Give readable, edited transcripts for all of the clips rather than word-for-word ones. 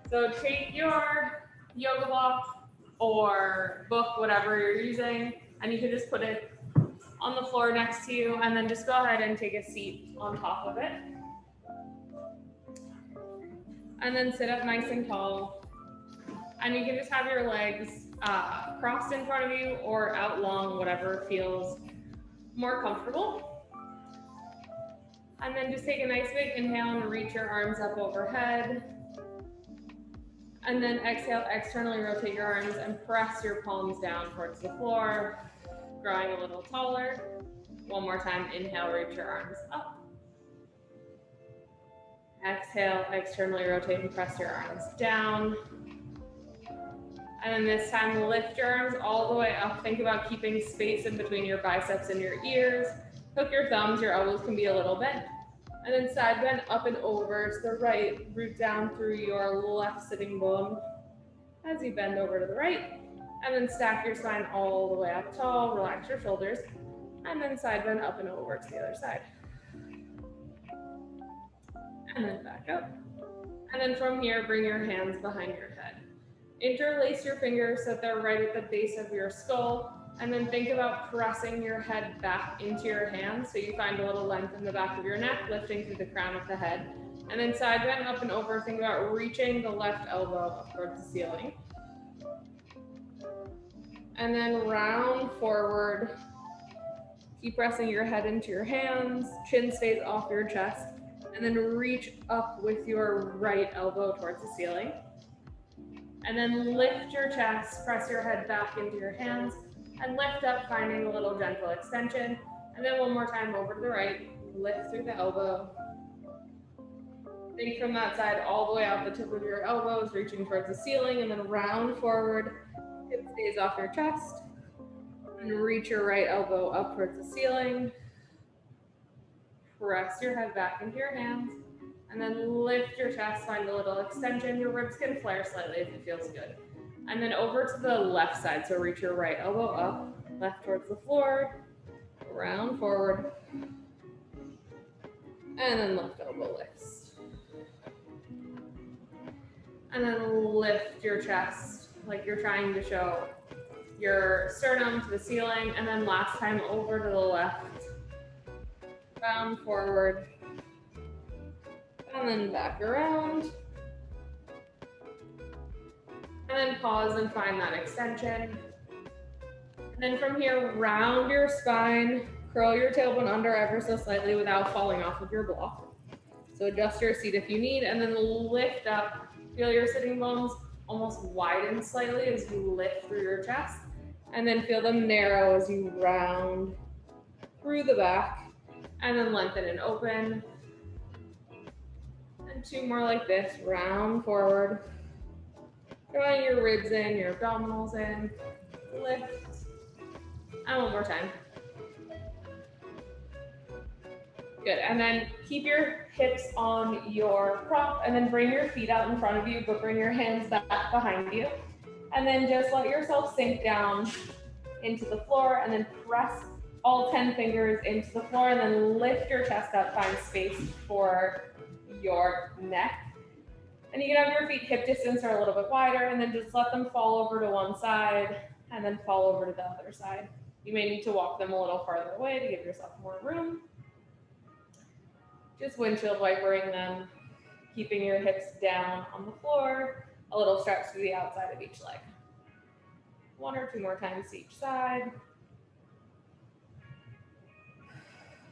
So take your yoga block or book, whatever you're using, and you can just put it on the floor next to you, and then just go ahead and take a seat on top of it. And then sit up nice and tall. And you can just have your legs crossed in front of you or out long, whatever feels more comfortable. And then just take a nice big inhale and reach your arms up overhead. And then exhale, externally rotate your arms and press your palms down towards the floor, growing a little taller. One more time, inhale, reach your arms up. Exhale, externally rotate and press your arms down. And then this time, lift your arms all the way up. Think about keeping space in between your biceps and your ears. Hook your thumbs, your elbows can be a little bent. And then side bend up and over to the right, root down through your left sitting bone as you bend over to the right. And then stack your spine all the way up tall, relax your shoulders, and then side bend up and over to the other side. And then back up. And then from here, bring your hands behind your head. Interlace your fingers so that they're right at the base of your skull. And then think about pressing your head back into your hands so you find a little length in the back of your neck, lifting through the crown of the head. And then side bend up and over. Think about reaching the left elbow up towards the ceiling. And then round forward. Keep pressing your head into your hands. Chin stays off your chest. And then reach up with your right elbow towards the ceiling. And then lift your chest, press your head back into your hands, and lift up, finding a little gentle extension. And then one more time over to the right, lift through the elbow. Think from that side all the way out the tip of your elbows, reaching towards the ceiling, and then round forward, hip stays off your chest. And reach your right elbow up towards the ceiling. Press your head back into your hands. And then lift your chest, find a little extension. Your ribs can flare slightly if it feels good. And then over to the left side. So reach your right elbow up, left towards the floor, round forward, and then left elbow lifts. And then lift your chest like you're trying to show your sternum to the ceiling. And then last time over to the left, round forward, and then back around. And then pause and find that extension. And then from here, round your spine, curl your tailbone under ever so slightly without falling off of your block. So adjust your seat if you need, and then lift up. Feel your sitting bones almost widen slightly as you lift through your chest. And then feel them narrow as you round through the back. And then lengthen and open. And two more like this, round forward. Drawing your ribs in, your abdominals in, lift. And one more time. Good, and then keep your hips on your prop and then bring your feet out in front of you, but bring your hands back behind you. And then just let yourself sink down into the floor and then press all 10 fingers into the floor and then lift your chest up, find space for your neck. And you can have your feet hip distance or a little bit wider and then just let them fall over to one side and then fall over to the other side. You may need to walk them a little farther away to give yourself more room. Just windshield wipering them, keeping your hips down on the floor, a little stretch to the outside of each leg. One or two more times to each side.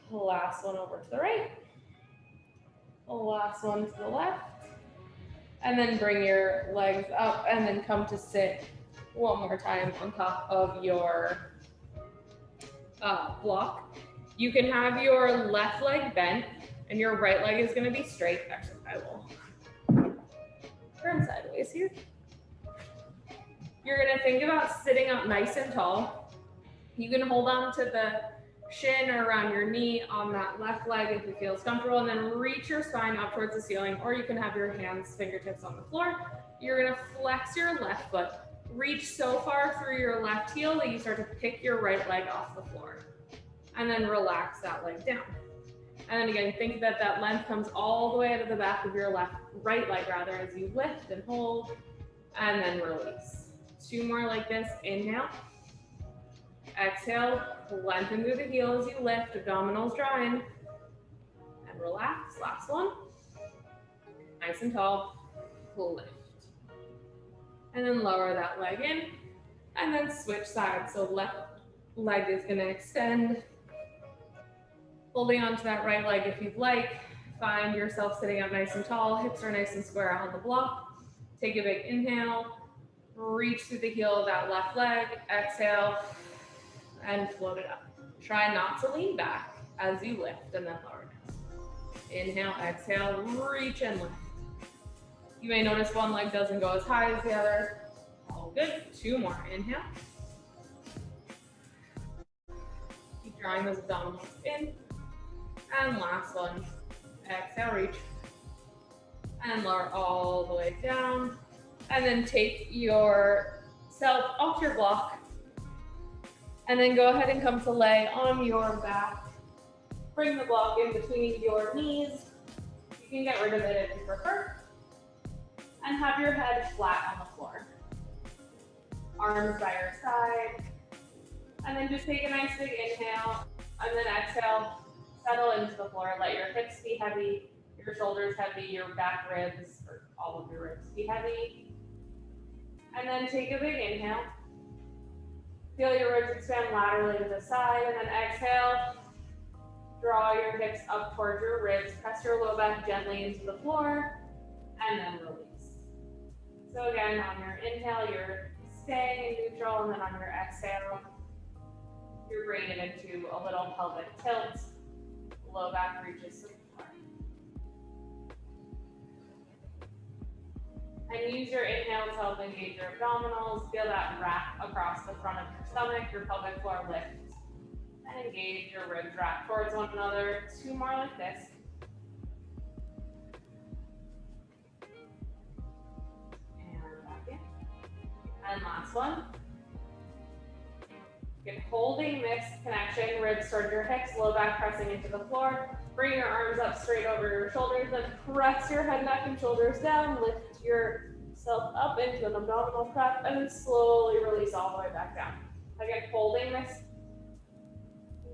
The last one over to the right. The last one to the left. And then bring your legs up and then come to sit one more time on top of your block. You can have your left leg bent and your right leg is going to be straight. Actually, I will turn sideways here. You're going to think about sitting up nice and tall. You can hold on to the shin or around your knee on that left leg if it feels comfortable, and then reach your spine up towards the ceiling, or you can have your hands, fingertips on the floor. You're going to flex your left foot, reach so far through your left heel that you start to pick your right leg off the floor, and then relax that leg down. And then again, think that that length comes all the way out of the back of your right leg rather, as you lift and hold, and then release. 2 more like this. Inhale. Exhale, lengthen through the heel as you lift, abdominals drawing. And relax, last one. Nice and tall, lift. And then lower that leg in, and then switch sides. So left leg is gonna extend. Holding onto that right leg if you'd like. Find yourself sitting up nice and tall, hips are nice and square on the block. Take a big inhale, reach through the heel of that left leg, exhale, and float it up. Try not to lean back as you lift and then lower down. Inhale, exhale, reach and lift. You may notice one leg doesn't go as high as the other. All good. 2 more. Inhale. Keep drawing those abdominals in. And last one. Exhale, reach. And lower all the way down. And then take yourself off your block. And then go ahead and come to lay on your back. Bring the block in between your knees. You can get rid of it if you prefer. And have your head flat on the floor. Arms by your side. And then just take a nice big inhale. And then exhale, settle into the floor. Let your hips be heavy, your shoulders heavy, your back ribs, or all of your ribs be heavy. And then take a big inhale. Feel your ribs expand laterally to the side. And then exhale. Draw your hips up towards your ribs. Press your low back gently into the floor. And then release. So again, on your inhale, you're staying in neutral, and then on your exhale, you're bringing it into a little pelvic tilt. Low back reaches to the floor. And use your inhale to help engage your abdominals. Feel that wrap across the front of your stomach, your pelvic floor lifts. And engage your ribs wrap towards one another. 2 more like this. And last one. Again, holding this connection, ribs towards your hips, low back pressing into the floor. Bring your arms up straight over your shoulders, then press your head, neck, and shoulders down. Lift yourself up into an abdominal prep, and then slowly release all the way back down. Again, holding this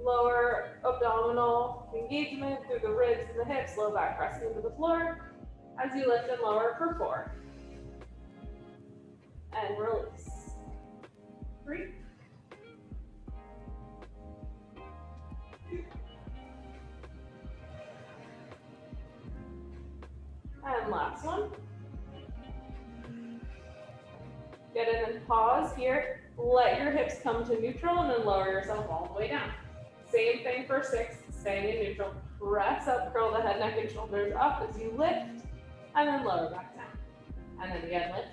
lower abdominal engagement through the ribs and the hips, low back pressing into the floor as you lift and lower for 4. And release. 3. 2. And last one. Good, and then pause here. Let your hips come to neutral and then lower yourself all the way down. Same thing for 6, staying in neutral. Press up, curl the head, neck, and shoulders up as you lift, and then lower back down. And then again, lift.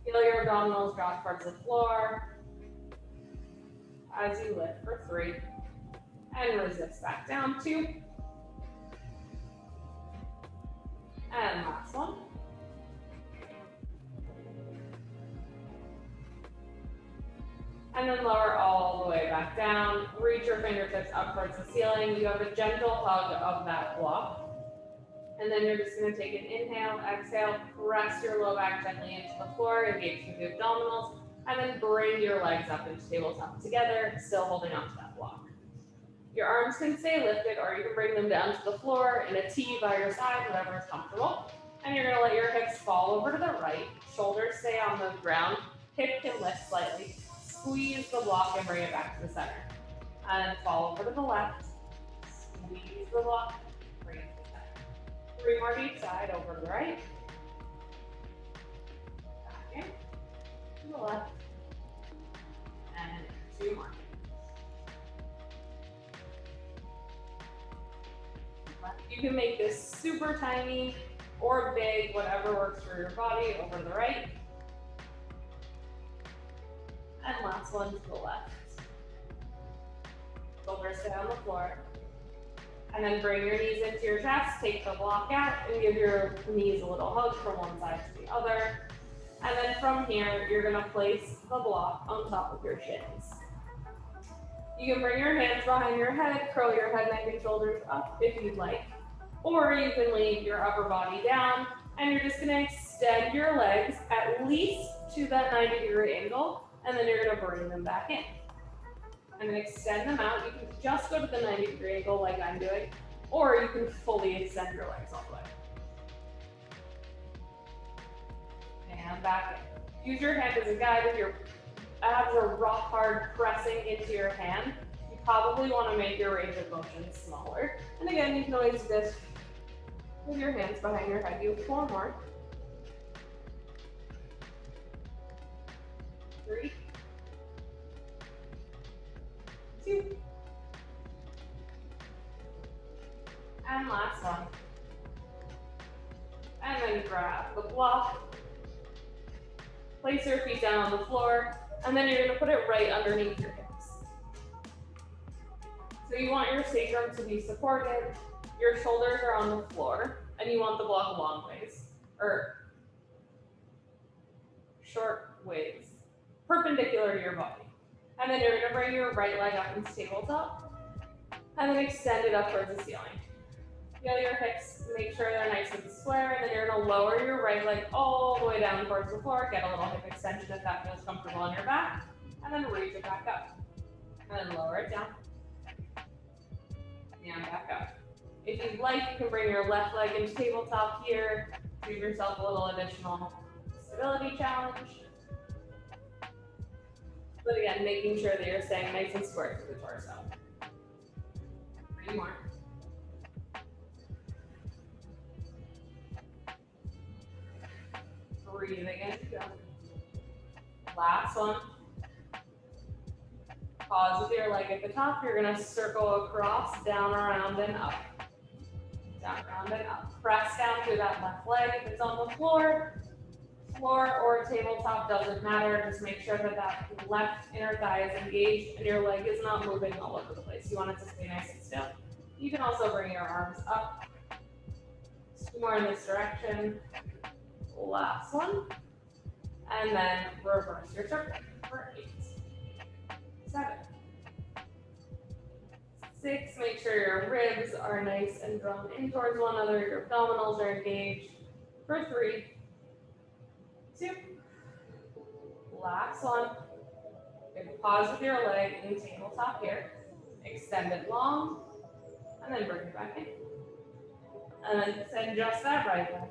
Feel your abdominals drop towards the floor as you lift for 3. And resist back down, 2. And last one. And then lower all the way back down. Reach your fingertips up towards the ceiling. You have a gentle hug of that block. And then you're just going to take an inhale, exhale, press your low back gently into the floor, engage through the abdominals, and then bring your legs up into tabletop together, still holding onto that block. Your arms can stay lifted, or you can bring them down to the floor in a T by your side, whatever is comfortable. And you're going to let your hips fall over to the right, shoulders stay on the ground, hip can lift slightly, squeeze the block and bring it back to the center. And then fall over to the left, squeeze the block, bring it to the center. 3 more to each side, over to the right, back in, to the left, and 2 more. You can make this super tiny or big, whatever works for your body, over to the right. And last one to the left. Shoulders stay on the floor. And then bring your knees into your chest, take the block out, and give your knees a little hug from one side to the other. And then from here, you're gonna place the block on top of your shins. You can bring your hands behind your head, curl your head, neck, and shoulders up if you'd like. Or you can leave your upper body down, and you're just gonna extend your legs at least to that 90-degree angle, and then you're gonna bring them back in. And then extend them out. You can just go to the 90-degree angle like I'm doing, or you can fully extend your legs all the way. And back in. Use your hand as a guide. If your abs are rock hard pressing into your hand, you probably want to make your range of motion smaller. And again, you can always do this with your hands behind your head. You have 4 more. 3, 2, and last one. And then grab the block, place your feet down on the floor, and then you're gonna put it right underneath your hips. So you want your sacrum to be supported, your shoulders are on the floor, and you want the block long ways, or short ways, perpendicular to your body. And then you're gonna bring your right leg up into tabletop, and then extend it up towards the ceiling. Feel your hips, make sure they're nice and square, and then you're gonna lower your right leg all the way down towards the floor, get a little hip extension if that feels comfortable on your back, and then raise it back up. And then lower it down, and back up. If you'd like, you can bring your left leg into tabletop here, give yourself a little additional stability challenge. But again, making sure that you're staying nice and square to the torso. 3 more. Breathing in, go. Last one. Pause with your leg at the top. You're gonna circle across, down, around, and up. Down, around, and up. Press down through that left leg. If it's on the floor or tabletop, doesn't matter. Just make sure that that left inner thigh is engaged and your leg is not moving all over the place. You want it to stay nice and still. You can also bring your arms up. 2 more in this direction. Last one. And then reverse your circle for 8, 7, 6. Make sure your ribs are nice and drawn in towards one another. Your abdominals are engaged for 3, 2. Last one. You can pause with your leg in tabletop here. Extend it long, and then bring it back in. And then send just that right leg,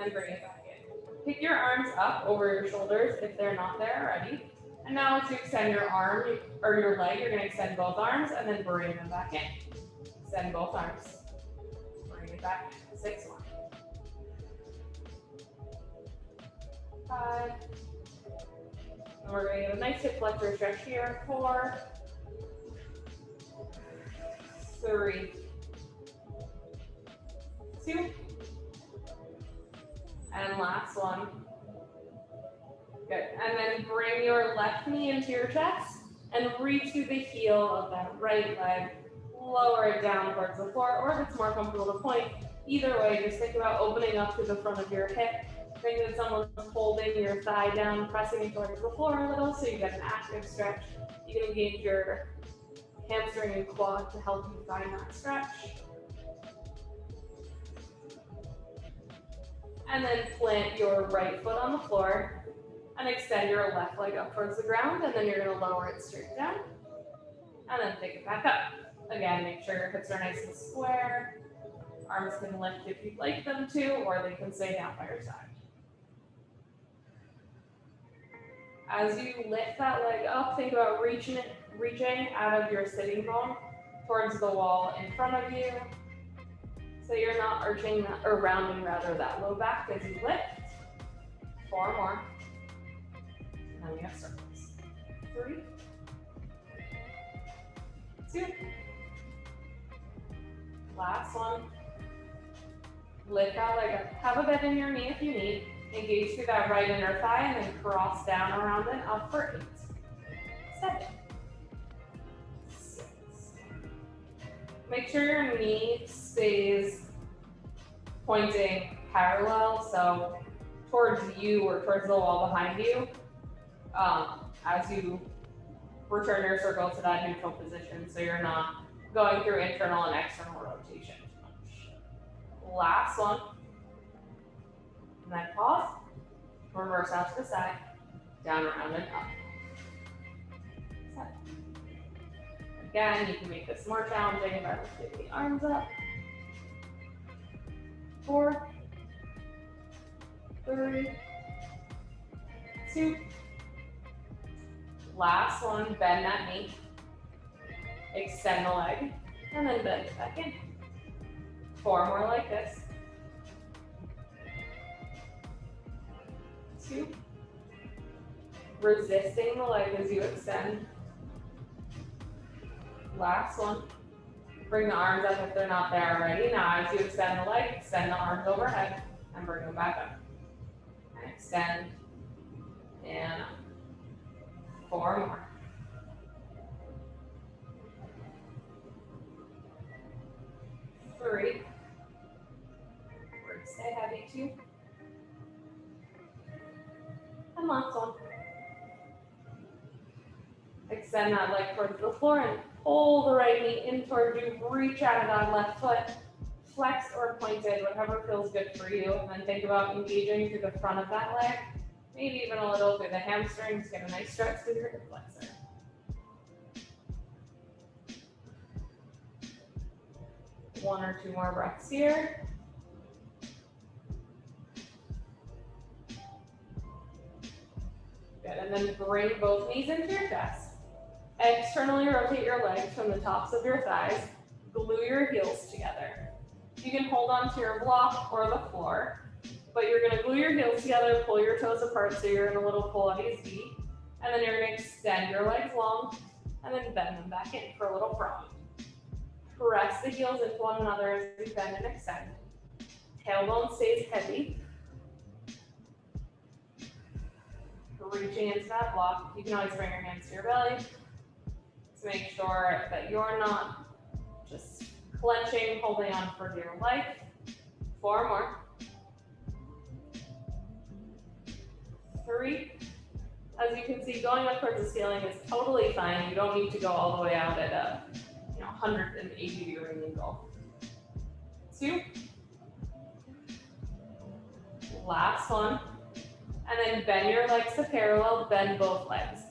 and bring it back in. Pick your arms up over your shoulders if they're not there already. And now to extend your arm or your leg, you're gonna extend both arms and then bring them back in. Extend both arms. Bring it back in. 6 more. 5. And we're gonna get a nice hip flexor stretch here. 4, 3, 2. And last one. Good. And then bring your left knee into your chest and reach through the heel of that right leg. Lower it down towards the floor, or if it's more comfortable to point. Either way, just think about opening up to the front of your hip. Think that someone's holding your thigh down, pressing it towards the floor a little so you get an active stretch. You can engage your hamstring and quad to help you find that stretch. And then plant your right foot on the floor and extend your left leg up towards the ground, and then you're gonna lower it straight down and then pick it back up. Again, make sure your hips are nice and square. Arms can lift if you'd like them to, or they can stay down by your side. As you lift that leg up, think about reaching out of your sitting bone towards the wall in front of you. So you're not arching that, or rounding rather, that low back as you lift. 4 more. And then we have circles. 3, 2. Last one. Lift that leg up. Have a bend in your knee if you need. Engage through that right inner thigh and then cross down around and up for 8, 7, 6. Make sure your knee stays pointing parallel, so towards you or towards the wall behind you, as you return your circle to that neutral position so you're not going through internal and external rotation too much. Last one. And then pause. Reverse out to the side. Down, around, and up. Set. Again, you can make this more challenging by lifting the arms up. 4, 3, 2. Last one, bend that knee. Extend the leg, and then bend it back in. 4 more like this. 2. Resisting the leg as you extend. Last one. Bring the arms up if they're not there already. Now as you extend the leg, extend the arms overhead and bring them back up. And extend and up. 4 more. 3. Stay heavy. 2. And last one. Extend that leg towards the floor and pull the right knee in toward you. Reach out of that left foot. Flexed or pointed, whatever feels good for you. And then think about engaging through the front of that leg. Maybe even a little through the hamstrings. Get a nice stretch through your hip flexor. One or 2 more breaths here. Good, and then bring both knees into your chest. Externally rotate your legs from the tops of your thighs. Glue your heels together. You can hold on to your block or the floor, but you're gonna glue your heels together, pull your toes apart so you're in a little Pilates V, and then you're gonna extend your legs long, and then bend them back in for a little frog. Press the heels into one another as you bend and extend. Tailbone stays heavy. Reaching into that block. You can always bring your hands to your belly to make sure that you're not just clenching, holding on for dear life. 4 more. 3. As you can see, going up towards the ceiling is totally fine. You don't need to go all the way out at a 180-degree angle. 2. Last one. And then bend your legs to parallel, bend both legs.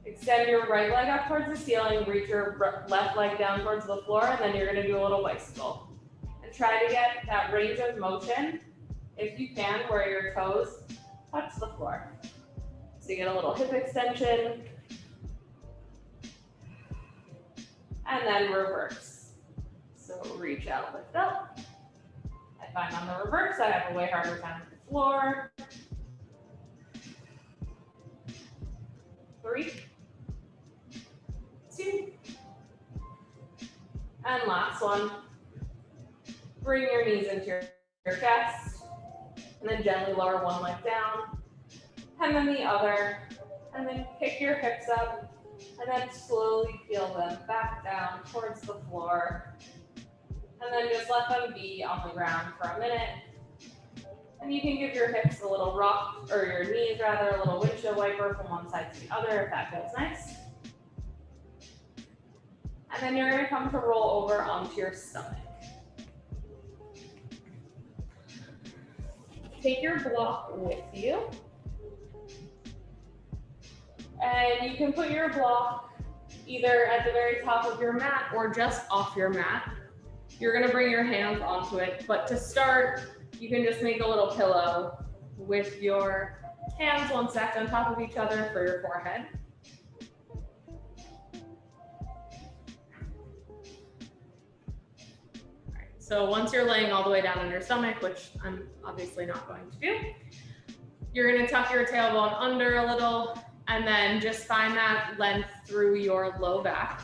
Extend your right leg up towards the ceiling, reach your left leg down towards the floor, and then you're gonna do a little bicycle. And try to get that range of motion, if you can, where your toes touch the floor. So you get a little hip extension. And then reverse. So reach out, lift up. I find on the reverse, I have a way harder time with the floor. 3, 2, and last one. Bring your knees into your chest, and then gently lower one leg down, and then the other, and then pick your hips up, and then slowly peel them back down towards the floor, and then just let them be on the ground for a minute. And you can give your hips a little rock, or your knees rather, a little windshield wiper from one side to the other if that feels nice. And then you're gonna come to roll over onto your stomach. Take your block with you. And you can put your block either at the very top of your mat or just off your mat. You're gonna bring your hands onto it, but to start, you can just make a little pillow with your hands one stacked on top of each other for your forehead. All right, so once you're laying all the way down on your stomach, which I'm obviously not going to do, you're gonna tuck your tailbone under a little and then just find that length through your low back.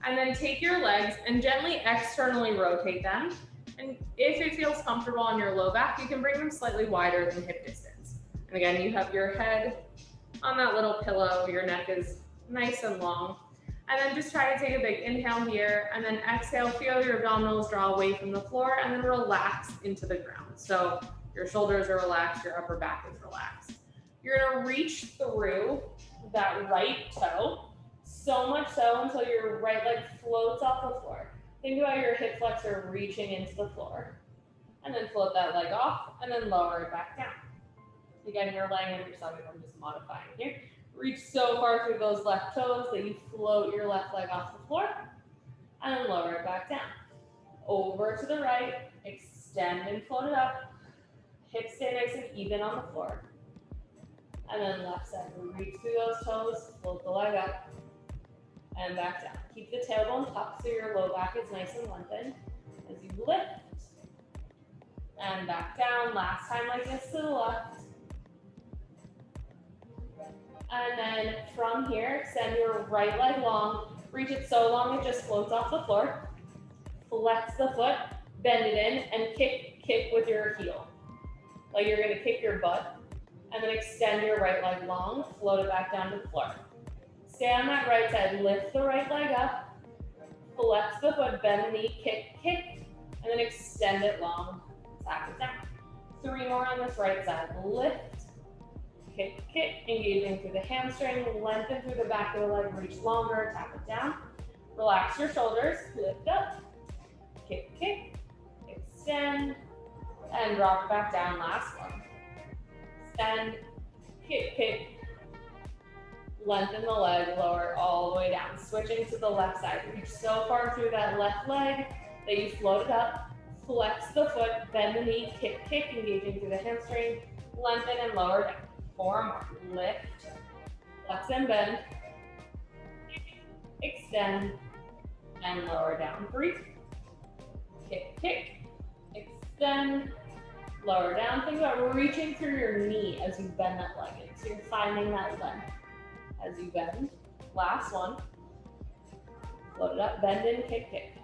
And then take your legs and gently externally rotate them. And if it feels comfortable on your low back, you can bring them slightly wider than hip distance. And again, you have your head on that little pillow, your neck is nice and long. And then just try to take a big inhale here, and then exhale, feel your abdominals draw away from the floor, and then relax into the ground. So your shoulders are relaxed, your upper back is relaxed. You're gonna reach through that right toe, So much so until your right leg floats off the floor. Think about your hip flexor reaching into the floor. And then float that leg off, and then lower it back down. Again, you're laying on your stomach, I'm just modifying here. Reach so far through those left toes that you float your left leg off the floor, and then lower it back down. Over to the right, extend and float it up. Hips stay nice and even on the floor. And then left side, reach through those toes, float the leg up, and back down. Keep the tailbone tucked so your low back is nice and lengthened as you lift. And back down, last time like this to the left. And then from here, extend your right leg long, reach it so long it just floats off the floor. Flex the foot, bend it in, and kick with your heel. Like you're gonna kick your butt, and then extend your right leg long, float it back down to the floor. Stay on that right side, lift the right leg up, flex the foot, bend the knee, kick, and then extend it long, tap it down. 3 more on this right side, lift, kick, engaging through the hamstring, lengthen through the back of the leg, reach longer, tap it down. Relax your shoulders, lift up, kick, extend, and drop it back down, last one. Extend, kick, lengthen the leg, lower all the way down. Switching to the left side, reach so far through that left leg that you float it up, flex the foot, bend the knee, kick, engaging through the hamstring, lengthen and lower down. 4 more, lift, flex and bend, extend, and lower down. 3, kick, extend, lower down. Think about reaching through your knee as you bend that leg in. So you're finding that length as you bend. Last one. Float it up, bend in, kick,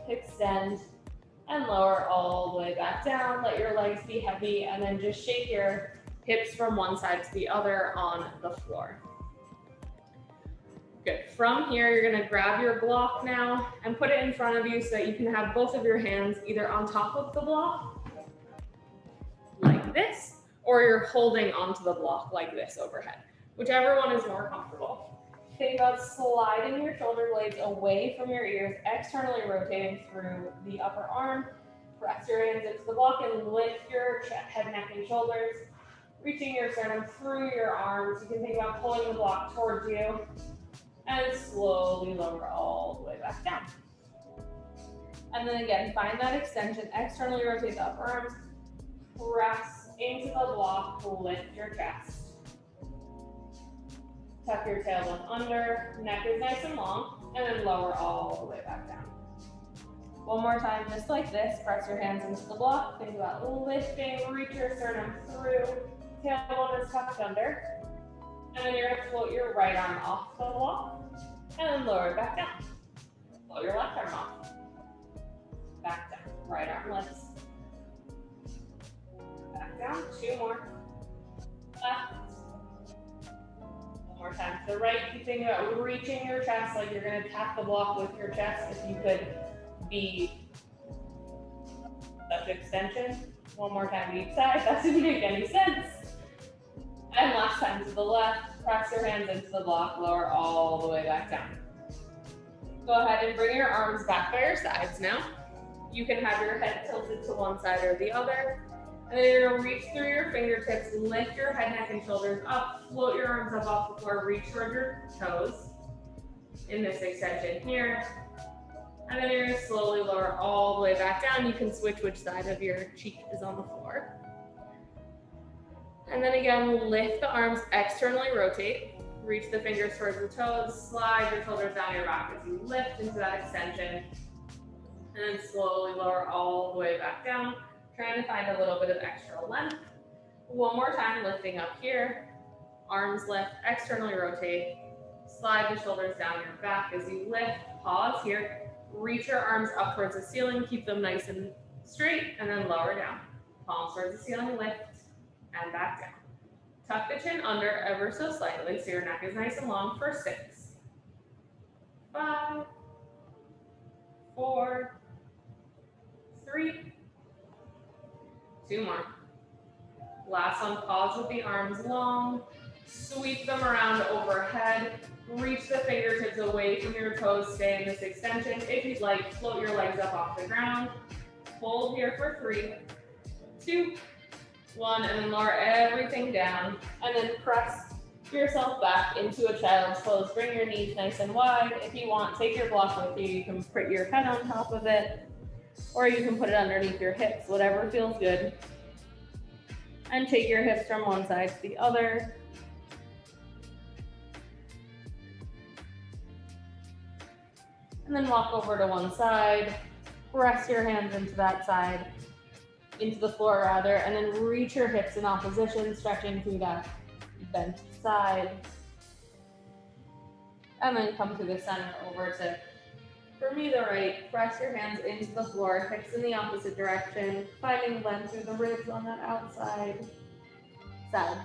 extend, and lower all the way back down. Let your legs be heavy, and then just shake your hips from one side to the other on the floor. Good. From here, you're gonna grab your block now and put it in front of you so that you can have both of your hands either on top of the block, like this, or you're holding onto the block like this overhead, whichever one is more comfortable. Think about sliding your shoulder blades away from your ears, externally rotating through the upper arm. Press your hands into the block and lift your head, neck, and shoulders, reaching your sternum through your arms. You can think about pulling the block towards you and slowly lower all the way back down. And then again, find that extension, externally rotate the upper arms, press into the block, lift your chest. Tuck your tailbone under, neck is nice and long, and then lower all the way back down. One more time, just like this, press your hands into the block, think about lifting, reach your sternum through, tailbone is tucked under, and then you're gonna float your right arm off the block, and then lower it back down. Float your left arm off, back down, right arm lifts, back down, 2 more, left, more time to the right. Keep thinking about reaching your chest like you're going to tap the block with your chest. If you could be such extension. 1 more time to each side. That didn't make any sense. And last time to the left. Press your hands into the block. Lower all the way back down. Go ahead and bring your arms back by your sides now. You can have your head tilted to one side or the other. And then you're gonna reach through your fingertips, lift your head, neck, and shoulders up, float your arms up off the floor, reach toward your toes in this extension here. And then you're gonna slowly lower all the way back down. You can switch which side of your cheek is on the floor. And then again, lift the arms, externally rotate, reach the fingers towards the toes, slide your shoulders down your back as you lift into that extension. And then slowly lower all the way back down. Trying to find a little bit of extra length. 1 more time, lifting up here. Arms lift, externally rotate. Slide the shoulders down your back as you lift. Pause here. Reach your arms up towards the ceiling. Keep them nice and straight, and then lower down. Palms towards the ceiling, lift, and back down. Tuck the chin under ever so slightly so your neck is nice and long for 6, 5, 4, 3, 2 more. Last one, pause with the arms long. Sweep them around overhead. Reach the fingertips away from your toes. Stay in this extension. If you'd like, float your legs up off the ground. Hold here for 3, 2, 1, and then lower everything down. And then press yourself back into a child's pose. Bring your knees nice and wide. If you want, take your block with you. You can put your head on top of it, or you can put it underneath your hips, whatever feels good. And take your hips from one side to the other. And then walk over to one side, press your hands into that side, into the floor rather, and then reach your hips in opposition, stretching through that bent side. And then come to the center over to, for me, the right. Press your hands into the floor, hips in the opposite direction, finding length through the ribs on that outside side.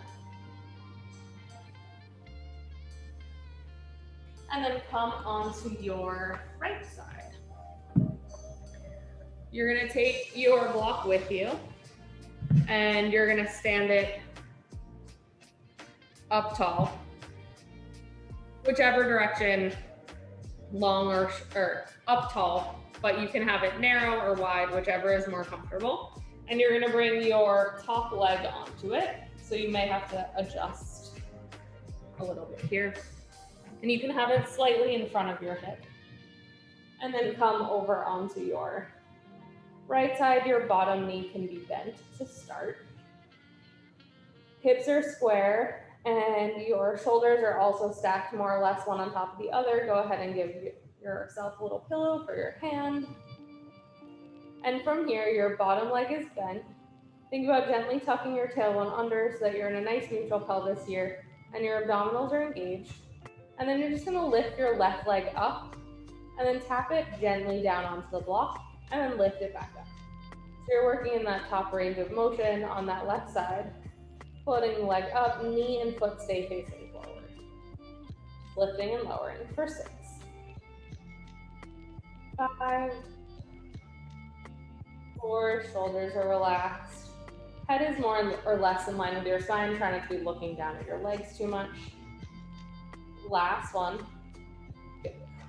And then come onto your right side. You're gonna take your block with you and you're gonna stand it up tall, whichever direction, long or up tall, but you can have it narrow or wide, whichever is more comfortable. And you're gonna bring your top leg onto it. So you may have to adjust a little bit here. And you can have it slightly in front of your hip. And then come over onto your right side. Your bottom knee can be bent to start. Hips are square and your shoulders are also stacked more or less one on top of the other. Go ahead and give yourself a little pillow for your hand. And from here, your bottom leg is bent. Think about gently tucking your tailbone under so that you're in a nice neutral pelvis here and your abdominals are engaged. And then you're just gonna lift your left leg up and then tap it gently down onto the block and then lift it back up. So you're working in that top range of motion on that left side. Floating the leg up, knee and foot stay facing forward. Lifting and lowering for 6, 5, 4, shoulders are relaxed. Head is more or less in line with your spine, try not to be looking down at your legs too much. Last one.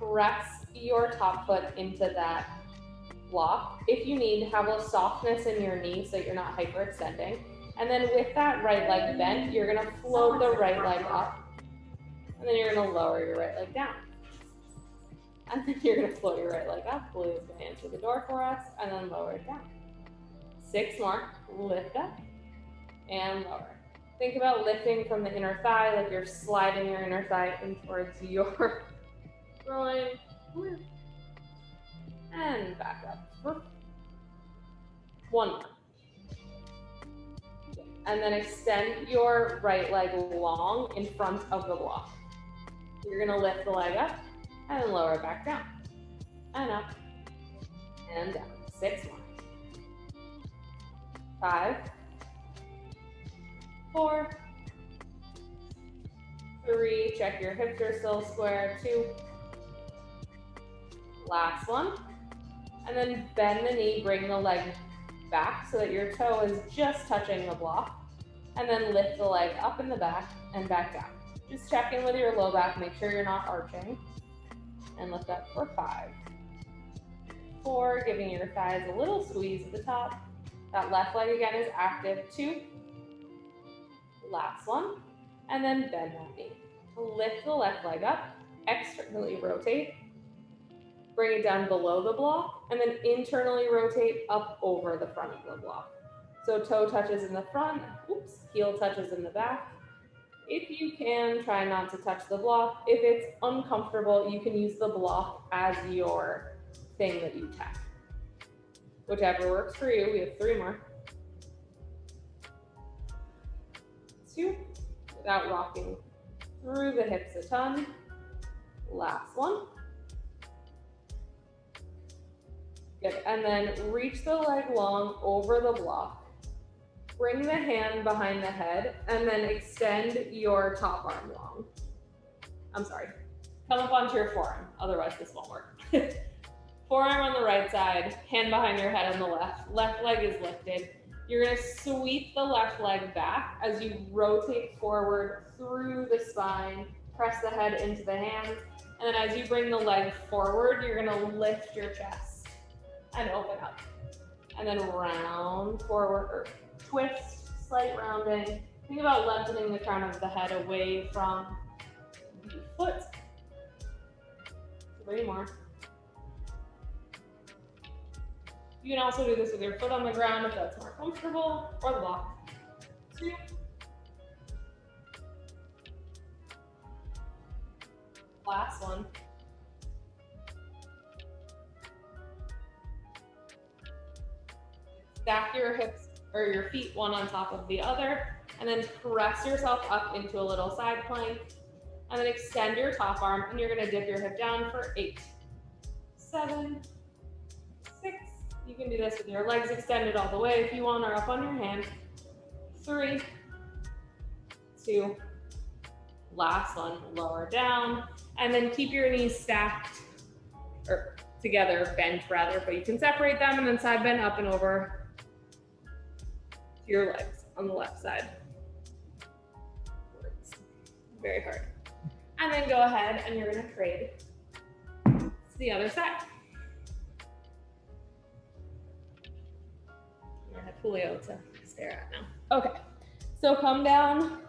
Press your top foot into that block. If you need, have a softness in your knee so that you're not hyperextending. And then with that right leg bent, you're gonna float the right leg up. And then you're gonna lower your right leg down. And then you're gonna float your right leg up. Blue is gonna answer the door for us, and then lower it down. 6 more, lift up and lower. Think about lifting from the inner thigh, like you're sliding your inner thigh in towards your groin. And back up. 1 more. And then extend your right leg long in front of the block. You're gonna lift the leg up and lower it back down. And up and down. 6 more. 5, 4, 3, check your hips are still square. 2, last one. And then bend the knee, bring the leg back so that your toe is just touching the block. And then lift the leg up in the back and back down. Just check in with your low back, make sure you're not arching. And lift up for 5, 4, giving your thighs a little squeeze at the top. That left leg again is active. 2, last one, and then bend that knee. Lift the left leg up, externally rotate, bring it down below the block, and then internally rotate up over the front of the block. So toe touches in the front, oops, heel touches in the back. If you can, try not to touch the block. If it's uncomfortable, you can use the block as your thing that you tap. Whichever works for you. We have 3 more. 2, without rocking through the hips a ton. Last one. Good, and then reach the leg long over the block. Bring the hand behind the head and then extend your top arm long. I'm sorry, come up onto your forearm, otherwise this won't work. Forearm on the right side, hand behind your head on the left. Left leg is lifted. You're gonna sweep the left leg back as you rotate forward through the spine, press the head into the hands, and then as you bring the leg forward, you're gonna lift your chest and open up. And then round forward, or twist, slight rounding. Think about lengthening the crown of the head away from the foot. 3 more. You can also do this with your foot on the ground if that's more comfortable, or the block. 2. Last one. Stack your hips or your feet one on top of the other, and then press yourself up into a little side plank, and then extend your top arm, and you're gonna dip your hip down for 8, 7, 6. You can do this with your legs extended all the way if you want, or up on your hand. 3, 2, last one, lower down, and then keep your knees stacked, or together, bent rather, but you can separate them, and then side bend up and over to your legs on the left side. Very hard. And then go ahead and you're gonna trade to the other side. I have Julio to stare at now. Okay, so come down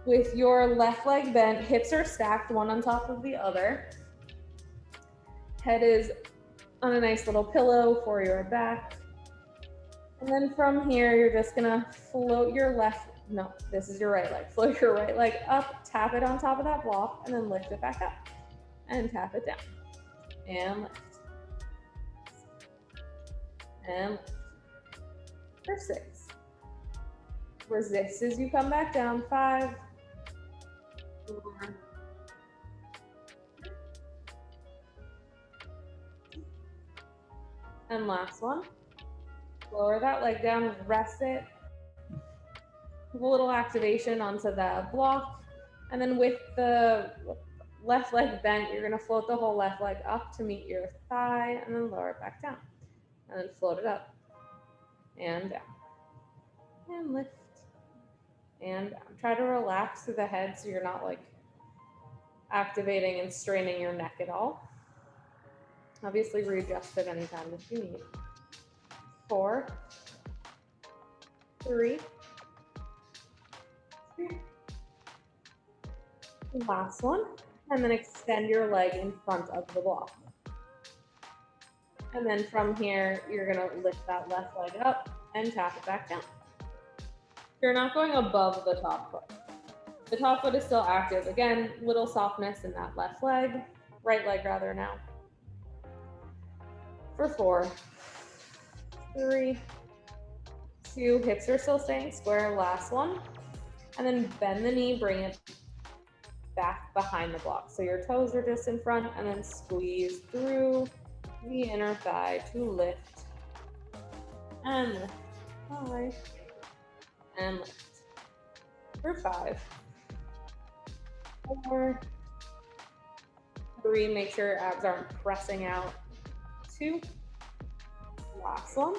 with your left leg bent, hips are stacked one on top of the other. Head is on a nice little pillow for your back. And then from here, you're just gonna float your this is your right leg. Float your right leg up, tap it on top of that block, and then lift it back up. And tap it down. And lift. And lift. For 6. Resist as you come back down. 5, 4, and last one. Lower that leg down, rest it. With a little activation onto the block. And then with the left leg bent, you're gonna float the whole left leg up to meet your thigh, and then lower it back down. And then float it up and down. And lift and down. Try to relax through the head so you're not like activating and straining your neck at all. Obviously readjust at any time if you need. 4, 3, 2. Last one. And then extend your leg in front of the block. And then from here, you're gonna lift that left leg up and tap it back down. You're not going above the top foot. The top foot is still active. Again, little softness in that left leg, right leg rather now. For 4, 3, 2, hips are still staying square, last one. And then bend the knee, bring it back behind the block. So your toes are just in front, and then squeeze through the inner thigh to lift. And lift. 5. And lift. For 5, 4, 3, make sure your abs aren't pressing out. 2, last one.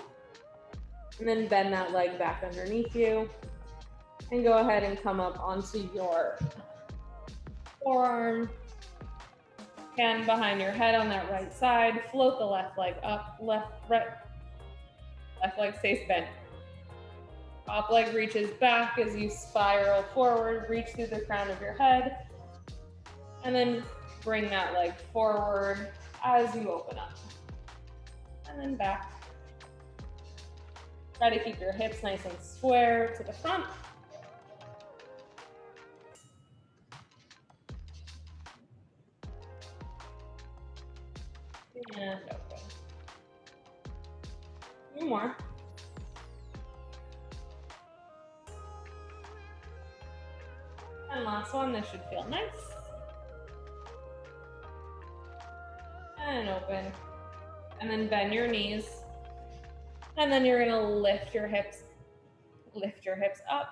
And then bend that leg back underneath you. And go ahead and come up onto your forearm. Hand behind your head on that right side. Float the left leg up, left leg stays bent. Top leg reaches back as you spiral forward, reach through the crown of your head, and then bring that leg forward as you open up. And then back. Try to keep your hips nice and square to the front. And open. 2 more. And last one, this should feel nice. And open. And then bend your knees. And then you're gonna lift your hips up.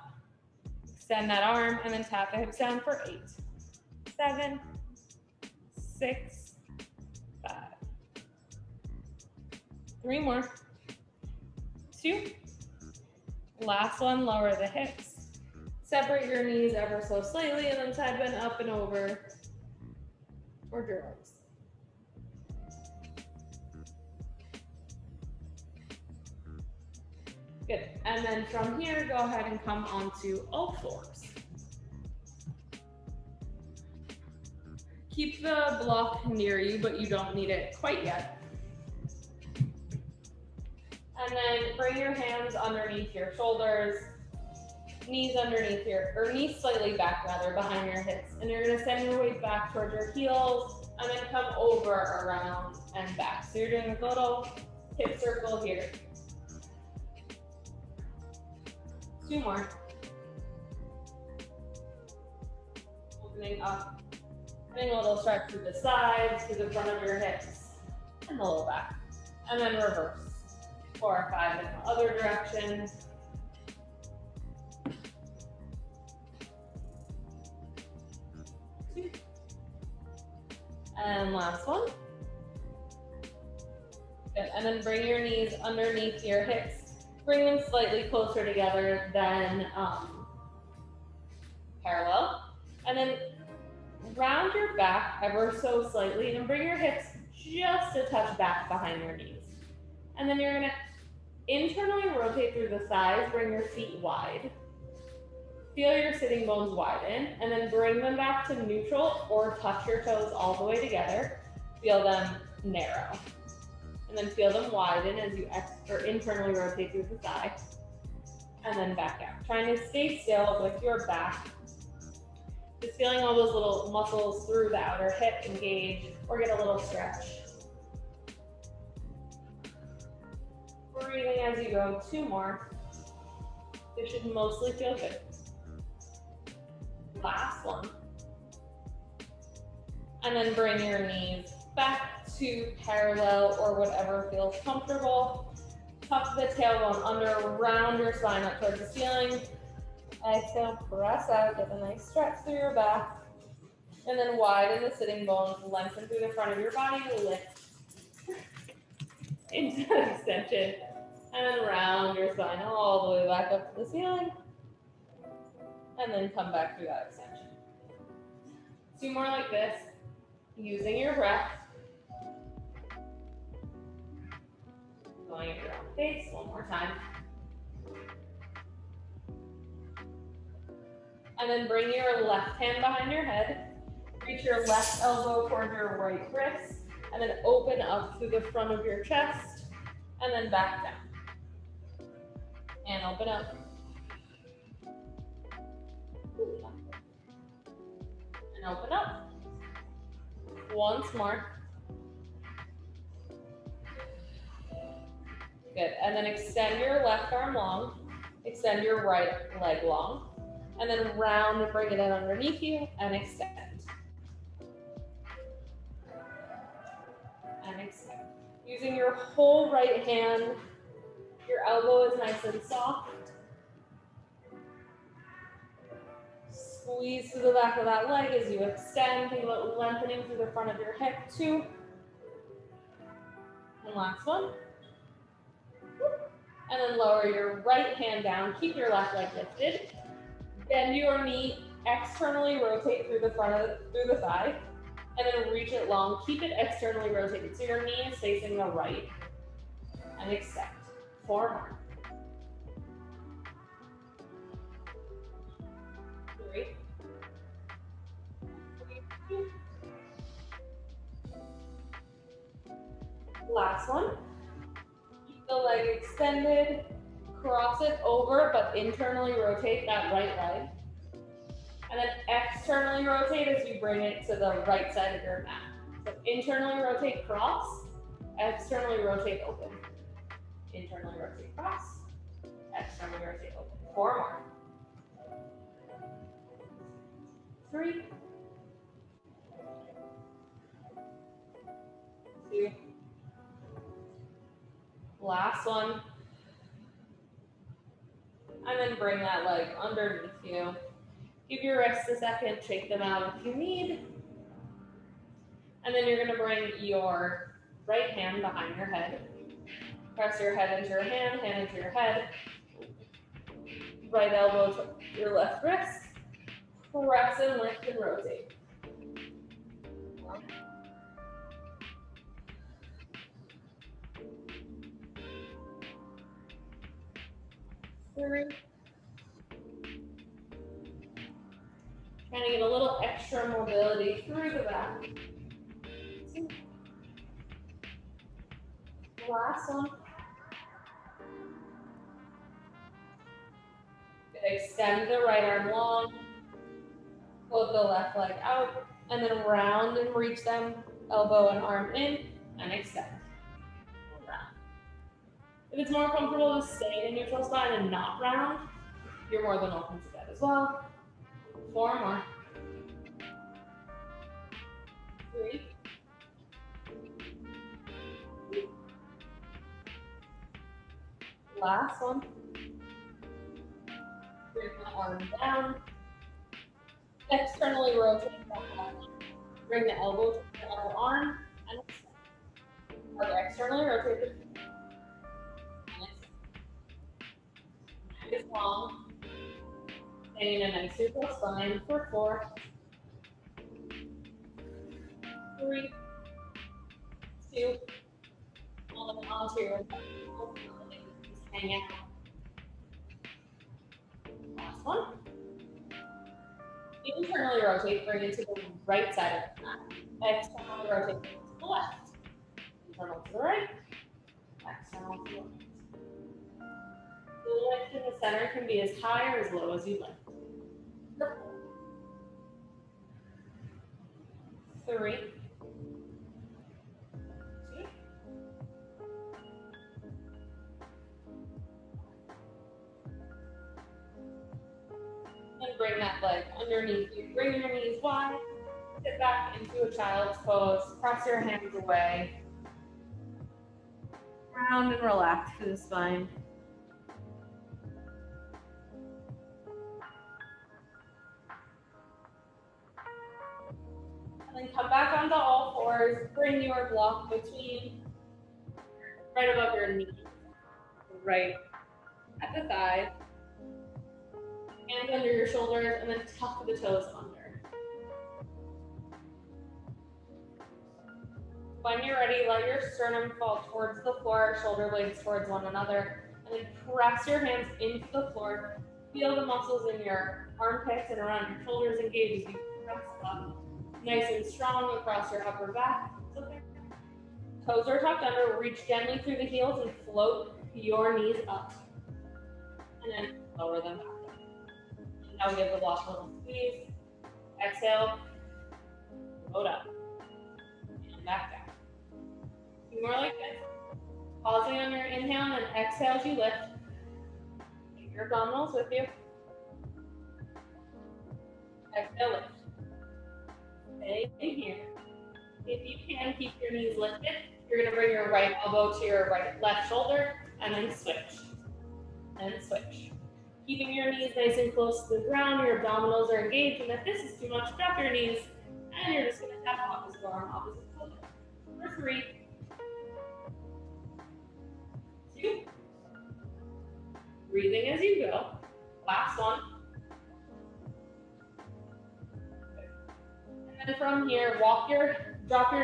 Extend that arm and then tap the hips down for 8, 7, 6, 5. 3 more. 2, Last one, lower the hips. Separate your knees ever so slightly and then side bend up and over towards your legs. Good. And then from here, go ahead and come onto all fours. Keep the block near you, but you don't need it quite yet. And then bring your hands underneath your shoulders, knees underneath or knees slightly back rather, behind your hips. And you're gonna send your weight back towards your heels and then come over, around, and back. So you're doing a little hip circle here. 2 more. Opening up. Getting a little stretch through the sides, through the front of your hips, and the low back. And then reverse. 4 or 5 in the other direction. And last one. Good. And then bring your knees underneath your hips. Bring them slightly closer together than parallel. And then round your back ever so slightly and bring your hips just a touch back behind your knees. And then you're gonna internally rotate through the thighs, bring your feet wide. Feel your sitting bones widen, and then bring them back to neutral or touch your toes all the way together. Feel them narrow. And then feel them widen as you internally rotate through the thigh. And then back out. Trying to stay still with your back. Just feeling all those little muscles through the outer hip engage or get a little stretch. Breathing as you go, 2 more. This should mostly feel good. Last one. And then bring your knees back to parallel or whatever feels comfortable. Tuck the tailbone under, round your spine up towards the ceiling. Exhale, press out, get a nice stretch through your back. And then widen the sitting bones, lengthen through the front of your body, lift into extension. And then round your spine all the way back up to the ceiling. And then come back through that extension. 2 more like this, using your breath. Going at your own pace, 1 more time. And then bring your left hand behind your head. Reach your left elbow towards your right wrist. And then open up through the front of your chest. And then back down. And open up. And open up. Once more. Good. And then extend your left arm long. Extend your right leg long. And then round and bring it in underneath you and extend. And extend. Using your whole right hand, your elbow is nice and soft. Squeeze through the back of that leg as you extend. Think about lengthening through the front of your hip, 2. And last one. And then lower your right hand down. Keep your left leg lifted. Bend your knee, externally rotate through the thigh, and then reach it long. Keep it externally rotated, so your knee is facing the right. And extend. 4 more. 3. 2. Last one. Keep the leg extended. Cross it over, but internally rotate that right leg. And then externally rotate as you bring it to the right side of your mat. So internally rotate, cross. Externally rotate, open. Internally rotate, cross. Externally rotate, open. 4 more. 3. 2. Last one. And then bring that leg underneath you. Give your wrists a second, shake them out if you need. And then you're gonna bring your right hand behind your head. Press your head into your hand into your head. right elbow to your left wrist. Press and lift and rotate. 3. Trying to get a little extra mobility through the back. 2. Last one. Extend the right arm long. Float the left leg out. And then round and reach them. Elbow and arm in. And extend. And round. If it's more comfortable to stay in neutral spine and not round, you're more than welcome to that as well. 4 more. 3. Last one. Bring the arm down. Externally rotate the left. Bring the elbow to the other arm and extend. Other externally rotate the neck is long. Staying in a nice neutral spine for 4. 3. 2. Hold on to your hang out. Last one. Internally rotate, bring it to the right side of the mat. Externally rotate to the left. Internal to the right. External to the left. The lift in the center can be as high or as low as you like. 3. 2. And bring that leg underneath you. Bring your knees wide. Sit back into a child's pose. Press your hands away. Round and relax through the spine. And then come back onto all fours. Bring your block between, right above your knee, right at the thigh. Hands under your shoulders, and then tuck the toes under. When you're ready, let your sternum fall towards the floor, shoulder blades towards one another, and then press your hands into the floor. Feel the muscles in your armpits and around your shoulders engage as you press up. Nice and strong across your upper back. Okay. Toes are tucked under. Reach gently through the heels and float your knees up. And then lower them back. Now we give the block a little squeeze. Exhale. Load up. And back down. 2 more like this. Pausing on your inhale and then exhale as you lift. Take your abdominals with you. Exhale, lift. Stay in here. If you can, keep your knees lifted. You're going to bring your right elbow to your left shoulder and then switch. And switch. Keeping your knees nice and close to the ground, your abdominals are engaged, and if this is too much, drop your knees, and you're just going to tap opposite arm, opposite shoulder. For 3. 2. Breathing as you go. Last one. And then from here, drop your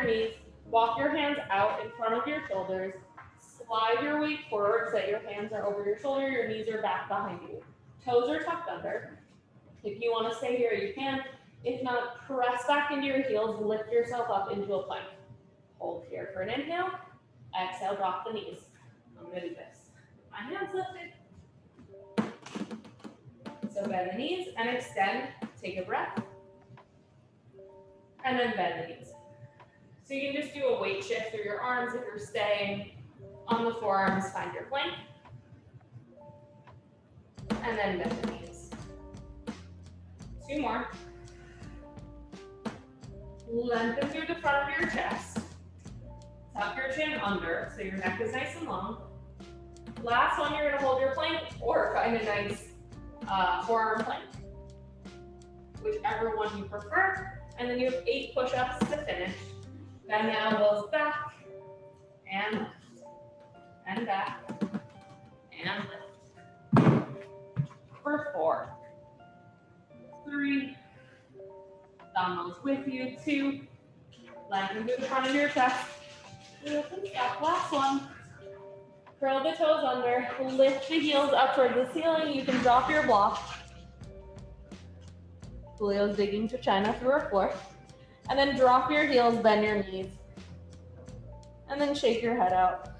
knees, walk your hands out in front of your shoulders, slide your weight forward so that your hands are over your shoulder, your knees are back behind you. Toes are tucked under. If you want to stay here, you can. If not, press back into your heels, lift yourself up into a plank. Hold here for an inhale. Exhale, drop the knees. I'm going to do this. My hands lifted. So bend the knees and extend. Take a breath. And then bend the knees. So you can just do a weight shift through your arms if you're staying on the forearms, find your plank. And then bend the knees. 2 more. Lengthen through the front of your chest. Tuck your chin under so your neck is nice and long. Last one, you're going to hold your plank or find a nice forearm plank, whichever one you prefer. And then you have 8 push-ups to finish. Bend the elbows back and lift. And back and lift. for 4, 3, dumbbells with you, 2, lengthen through the front of your chest, listen, stop, last one. Curl the toes under, lift the heels up towards the ceiling. You can drop your block. Julio's digging to China through our floor. And then drop your heels, bend your knees. And then shake your head out.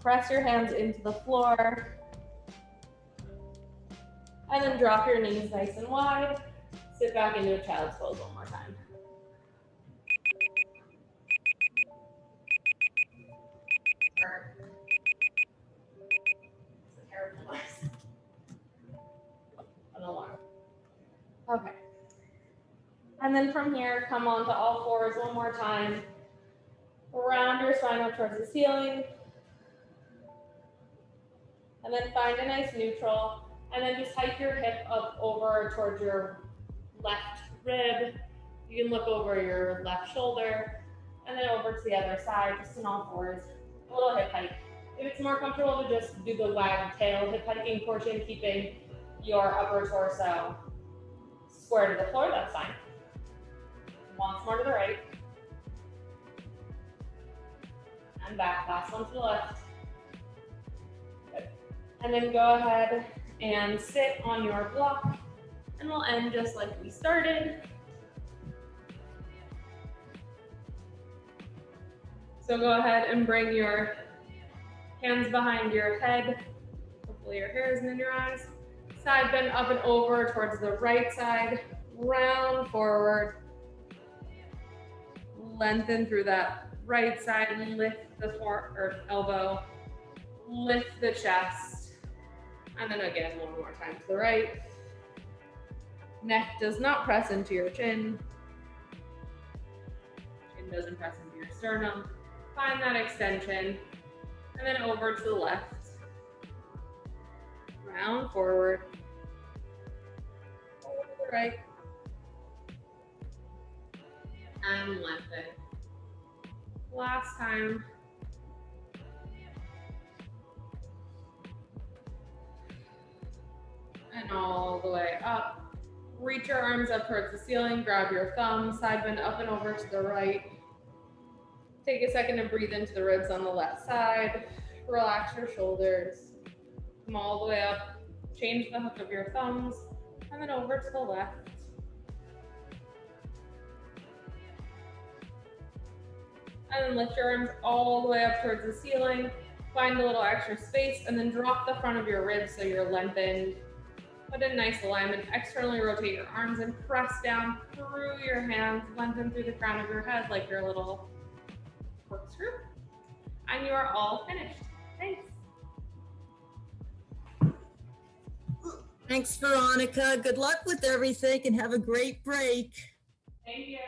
Press your hands into the floor. And then drop your knees nice and wide. Sit back into a child's pose one more time. It's a terrible noise. An alarm. Okay. And then from here, come onto all fours one more time. Round your spine up towards the ceiling. And then find a nice neutral. And then just hike your hip up over towards your left rib. You can look over your left shoulder. And then over to the other side, just in all fours. A little hip hike. If it's more comfortable to just do the wag tail hip hiking portion, keeping your upper torso square to the floor, that's fine. Once more to the right. And back, last one to the left. Good. And then go ahead and sit on your block, and we'll end just like we started. So go ahead and bring your hands behind your head. Hopefully your hair isn't in your eyes. Side bend up and over towards the right side. Round forward. Lengthen through that right side. Lift the elbow. Lift the chest. And then again, one more time to the right. Neck does not press into your chin. Chin doesn't press into your sternum. Find that extension. And then over to the left. Round forward. Over to the right. And lengthen. Last time. And all the way up. Reach your arms up towards the ceiling. Grab your thumbs. Side bend up and over to the right. Take a second to breathe into the ribs on the left side. Relax your shoulders. Come all the way up. Change the hook of your thumbs. And then over to the left. And then lift your arms all the way up towards the ceiling. Find a little extra space and then drop the front of your ribs so you're lengthened. Put in nice alignment. Externally rotate your arms and press down through your hands. Lengthen through the crown of your head like your little corkscrew. And you are all finished. Thanks. Thanks, Veronica. Good luck with everything and have a great break. Thank you.